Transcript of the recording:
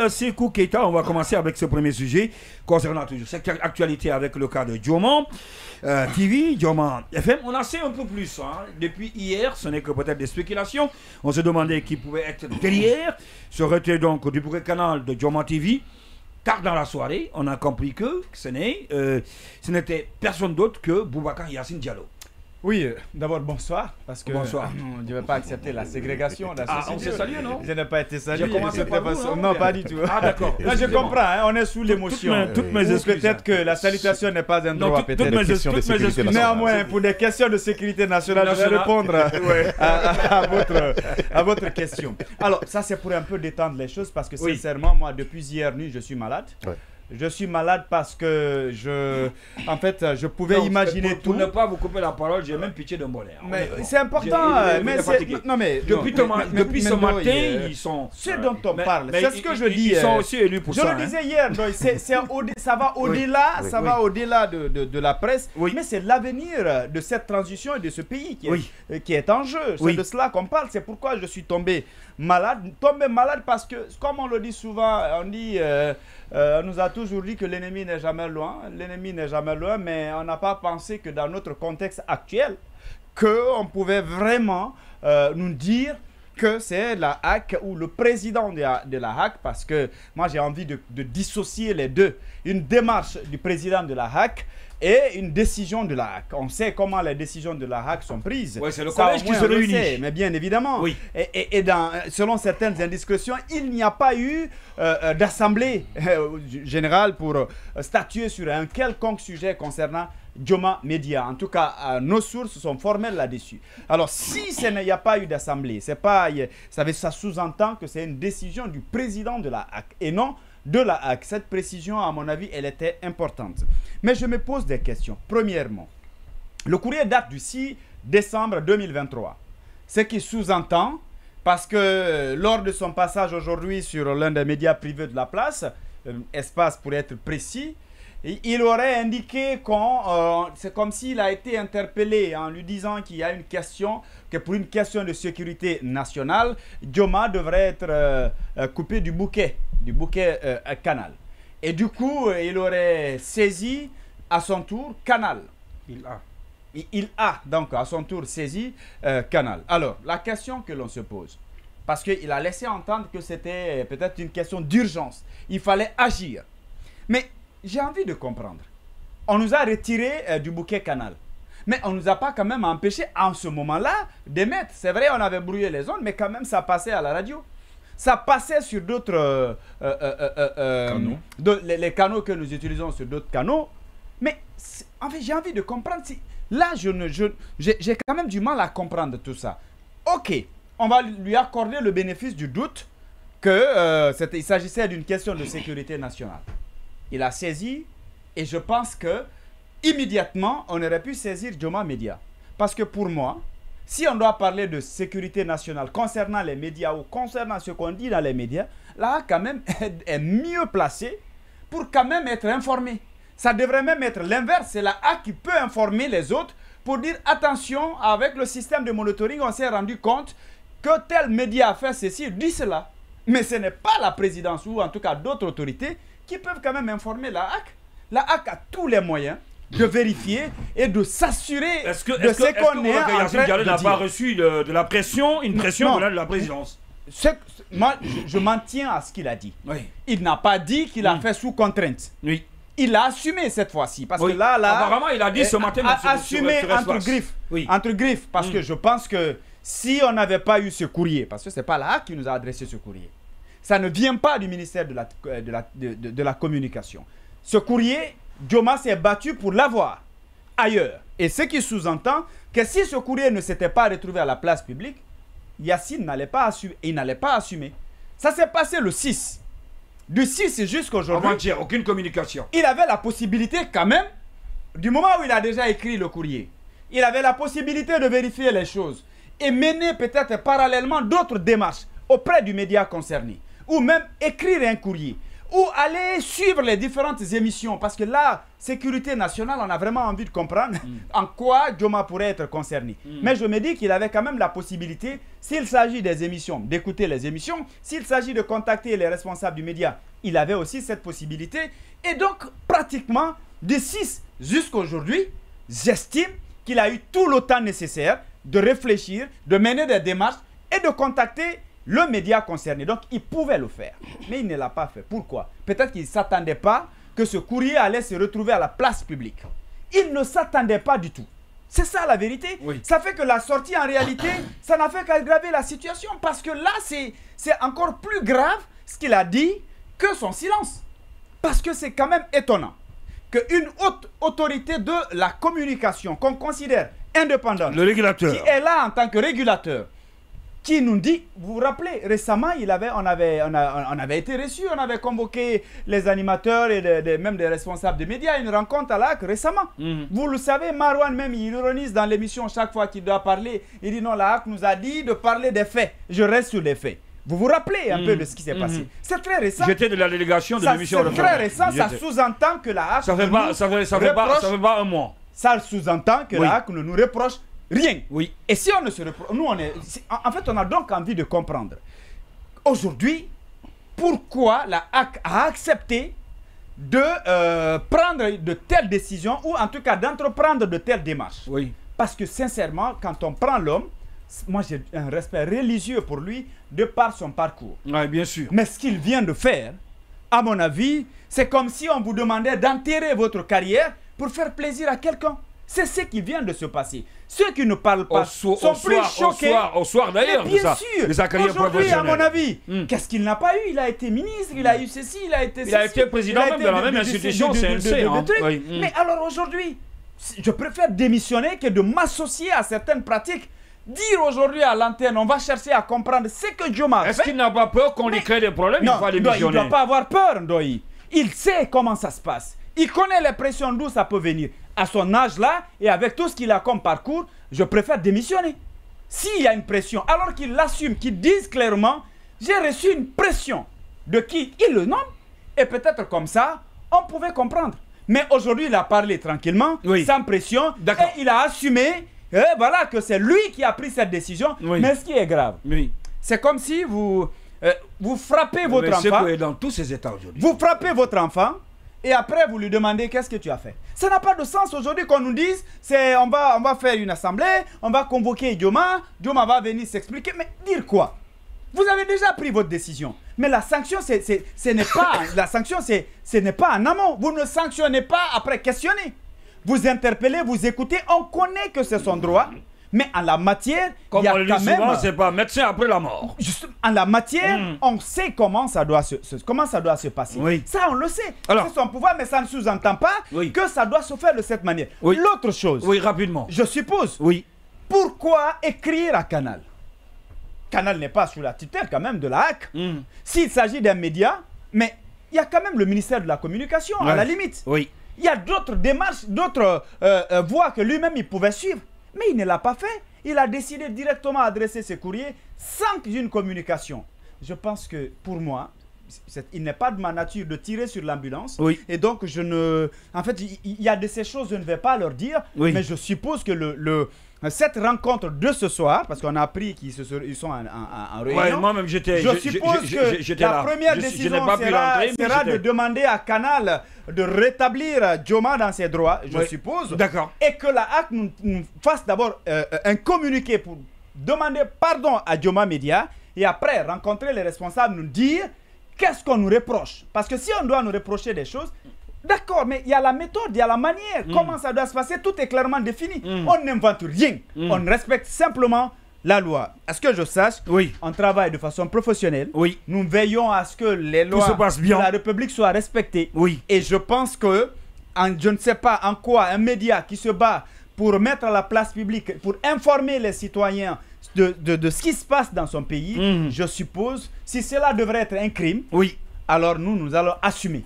Sékou Keita, on va commencer avec ce premier sujet concernant toujours cette actualité avec le cas de Dioman TV, Dioman FM. On en sait un peu plus. Hein. Depuis hier, ce n'est que peut-être des spéculations. On se demandait qui pouvait être derrière. Ce serait donc du premier canal de Dioman TV. Tard dans la soirée, on a compris que ce n'était personne d'autre que Boubacar Yacine Diallo. Oui, d'abord bonsoir, parce que bonsoir. Je ne vais pas accepter la ségrégation. On s'est salué, non? Je n'ai pas été salué. J'ai commencé par vous, non, pas du tout. Ah d'accord. Là, je comprends, hein, on est sous l'émotion. Toutes mes excuses. Peut-être que la salutation n'est pas un droit, peut-être. Toutes mes excuses. Néanmoins, pour des questions de sécurité nationale, je vais répondre à votre question. Alors, ça c'est pour un peu détendre les choses, parce que sincèrement, moi, depuis hier nuit, je suis malade. Ouais. Je suis malade parce que je pouvais imaginer tout. Pour ne pas vous couper la parole, j'ai même pitié de Mbolé. Mais c'est important. Depuis ce matin, ils sont. Ce dont on parle, c'est ce que je dis. Ils sont aussi élus pour ça. Je le disais hier, ça va au-delà, ça va au-delà de la presse. Mais c'est l'avenir de cette transition et de ce pays qui est en jeu. C'est de cela qu'on parle. C'est pourquoi je suis tombé malade. Tombé malade parce que, comme on le dit souvent, on dit. On nous a toujours dit que l'ennemi n'est jamais loin. L'ennemi n'est jamais loin, mais on n'a pas pensé que dans notre contexte actuel, qu'on pouvait vraiment nous dire que c'est la HAC ou le président de la HAC, parce que moi j'ai envie de dissocier les deux. Une démarche du président de la HAC et une décision de la HAC. On sait comment les décisions de la HAC sont prises. Oui, c'est le collège qui se réunit. Mais bien évidemment. Oui. Et selon certaines indiscrétions, il n'y a pas eu d'assemblée générale pour statuer sur un quelconque sujet concernant Dioman Media. En tout cas, nos sources sont formelles là-dessus. Alors, si il n'y a pas eu d'assemblée, ça sous-entend que c'est une décision du président de la HAC et non de la HAC. Cette précision, à mon avis, elle était importante. Mais je me pose des questions. Premièrement, le courrier date du 6 décembre 2023. Ce qui sous-entend, parce que lors de son passage aujourd'hui sur l'un des médias privés de la place, Espace pour être précis, il aurait indiqué c'est comme s'il a été interpellé en lui disant qu'il y a une question, que pour une question de sécurité nationale, Dioman devrait être coupé du bouquet Canal. Et du coup, il aurait saisi à son tour Canal. Il a donc à son tour saisi Canal. Alors, la question que l'on se pose, parce qu'il a laissé entendre que c'était peut-être une question d'urgence, il fallait agir. Mais j'ai envie de comprendre. On nous a retiré du bouquet Canal. Mais on ne nous a pas quand même empêché en ce moment-là d'émettre. C'est vrai, on avait brouillé les ondes, mais quand même ça passait à la radio. Ça passait sur d'autres canaux. Les canaux que nous utilisons sur d'autres canaux. Mais en fait, j'ai envie de comprendre. Là, j'ai quand même du mal à comprendre tout ça. Ok, on va lui accorder le bénéfice du doute qu'il s'agissait d'une question de sécurité nationale. Il a saisi et je pense que immédiatement, on aurait pu saisir Dioman Media. Parce que pour moi, si on doit parler de sécurité nationale concernant les médias ou concernant ce qu'on dit dans les médias, là, quand même, est mieux placée pour quand même être informé. Ça devrait même être l'inverse. C'est la HAC qui peut informer les autres pour dire attention, avec le système de monitoring, on s'est rendu compte que tel média a fait ceci, dit cela. Mais ce n'est pas la présidence ou en tout cas d'autres autorités qui peuvent quand même informer la HAC. La HAC a tous les moyens de vérifier et de s'assurer de ce qu'on est en train de dire. N'a pas reçu de la pression, une pression de la présidence. Moi, je m'en tiens à ce qu'il a dit. Oui. Il n'a pas dit qu'il a fait sous contrainte. Oui. Il a assumé cette fois-ci. Parce que là, apparemment, il a dit ce matin... assumé entre griffes. Oui. Entre griffes. Parce que je pense que si on n'avait pas eu ce courrier, parce que ce n'est pas la HAC qui nous a adressé ce courrier, ça ne vient pas du ministère de la Communication. Ce courrier, Dioman s'est battu pour l'avoir ailleurs. Et ce qui sous-entend que si ce courrier ne s'était pas retrouvé à la place publique, Yacine n'allait pas assumer. Ça s'est passé le 6. Du 6 jusqu'à aujourd'hui. Avant-hier, aucune communication. Il avait la possibilité quand même, du moment où il a déjà écrit le courrier, il avait la possibilité de vérifier les choses et mener peut-être parallèlement d'autres démarches auprès du média concerné. Ou même écrire un courrier. ou aller suivre les différentes émissions. Parce que là, sécurité nationale, on a vraiment envie de comprendre en quoi Joma pourrait être concerné. Mais je me dis qu'il avait quand même la possibilité, s'il s'agit des émissions, d'écouter les émissions, s'il s'agit de contacter les responsables du média, il avait aussi cette possibilité. Et donc, pratiquement, de 6 jusqu'à aujourd'hui, j'estime qu'il a eu tout le temps nécessaire de réfléchir, de mener des démarches et de contacter le média concerné. Donc, il pouvait le faire. Mais il ne l'a pas fait. Pourquoi? Peut-être qu'il ne s'attendait pas que ce courrier allait se retrouver à la place publique. Il ne s'attendait pas du tout. C'est ça la vérité. Oui. Ça fait que la sortie, en réalité, ça n'a fait qu'aggraver la situation. Parce que là, c'est encore plus grave ce qu'il a dit que son silence. Parce que c'est quand même étonnant qu'une haute autorité de la communication qu'on considère indépendante, le régulateur, qui est là en tant que régulateur, qui nous dit, vous vous rappelez, récemment, on avait été reçus, on avait convoqué les animateurs et même des responsables des médias à une rencontre à l'AC récemment. Vous le savez, Marouane même, il ironise dans l'émission chaque fois qu'il doit parler. Il dit non, l'AC nous a dit de parler des faits. Je reste sur les faits. Vous vous rappelez un peu de ce qui s'est passé? C'est très récent. J'étais de la délégation de l'émission. C'est très récent, ça sous-entend que la HAC ça fait pas un mois. Ça sous-entend que la HAC ne nous reproche rien. Oui. Et si on ne se reproche... Nous, en fait, on a donc envie de comprendre. Aujourd'hui, pourquoi la HAC a accepté de prendre de telles décisions ou en tout cas d'entreprendre de telles démarches? Oui. Parce que sincèrement, quand on prend l'homme, moi j'ai un respect religieux pour lui de par son parcours. Oui, bien sûr. Mais ce qu'il vient de faire, à mon avis, c'est comme si on vous demandait d'enterrer votre carrière pour faire plaisir à quelqu'un. C'est ce qui vient de se passer. Ceux qui ne parlent pas sont plus choqués. Au soir d'ailleurs, bien sûr. De sa carrière aujourd'hui, à professionnelle. mon avis, qu'est-ce qu'il n'a pas eu? Il a été ministre, il a eu ceci, il a été président même de la même institution, CNC. Mais alors aujourd'hui, je préfère démissionner que de m'associer à certaines pratiques. Dire aujourd'hui à l'antenne, on va chercher à comprendre ce que Joma fait. Est-ce qu'il n'a pas peur qu'on lui crée des problèmes? Non, il va démissionner. Il ne doit pas avoir peur, Ndoye. Il sait comment ça se passe. Il connaît les pressions d'où ça peut venir. À son âge là, et avec tout ce qu'il a comme parcours, je préfère démissionner. S'il y a une pression, alors qu'il l'assume, qu'il dise clairement, j'ai reçu une pression de qui il le nomme, et peut-être comme ça, on pouvait comprendre. Mais aujourd'hui, il a parlé tranquillement, sans pression, et il a assumé. Et voilà que c'est lui qui a pris cette décision. Mais ce qui est grave, c'est comme si vous frappez votre enfant. C'est dans tous ces états aujourd'hui. Vous frappez votre enfant et après vous lui demandez qu'est-ce que tu as fait. Ça n'a pas de sens aujourd'hui qu'on nous dise on va faire une assemblée, on va convoquer Joma va venir s'expliquer. Mais dire quoi? Vous avez déjà pris votre décision. Mais la sanction, ce n'est pas en amont. Vous ne sanctionnez pas après questionner. Vous interpellez, vous écoutez, on connaît que c'est son droit, mais en la matière, comme il y a on le dit quand même... souvent, c'est pas médecin après la mort. Juste, en la matière, on sait comment ça doit se passer. Ça, on le sait. C'est son pouvoir, mais ça ne sous-entend pas que ça doit se faire de cette manière. L'autre chose, rapidement. Je suppose, pourquoi écrire à Canal? Canal n'est pas sous la tutelle quand même de la HAC. S'il s'agit d'un média, mais il y a quand même le ministère de la Communication, à la limite. Il y a d'autres démarches, d'autres voies que lui-même il pouvait suivre. Mais il ne l'a pas fait. Il a décidé directement d'adresser ses courriers sans une communication. Je pense que pour moi, il n'est pas de ma nature de tirer sur l'ambulance. Et donc, en fait, il y a de ces choses, je ne vais pas leur dire. Mais je suppose que cette rencontre de ce soir, parce qu'on a appris qu'ils sont en réunion. Moi-même, je suppose que la première décision sera de demander à Canal de rétablir Joma dans ses droits, je suppose. D'accord. Et que la HAC nous fasse d'abord un communiqué pour demander pardon à Joma Media et après rencontrer les responsables, nous dire qu'est-ce qu'on nous reproche. Parce que si on doit nous reprocher des choses, d'accord, mais il y a la méthode, il y a la manière, comment ça doit se passer, tout est clairement défini. On n'invente rien, on respecte simplement la loi. À ce que je sache, on travaille de façon professionnelle. Nous veillons à ce que les lois de la République soient respectées. Et je pense que, je ne sais pas en quoi, un média qui se bat pour mettre à la place publique, pour informer les citoyens de ce qui se passe dans son pays, je suppose, si cela devrait être un crime, alors nous allons assumer.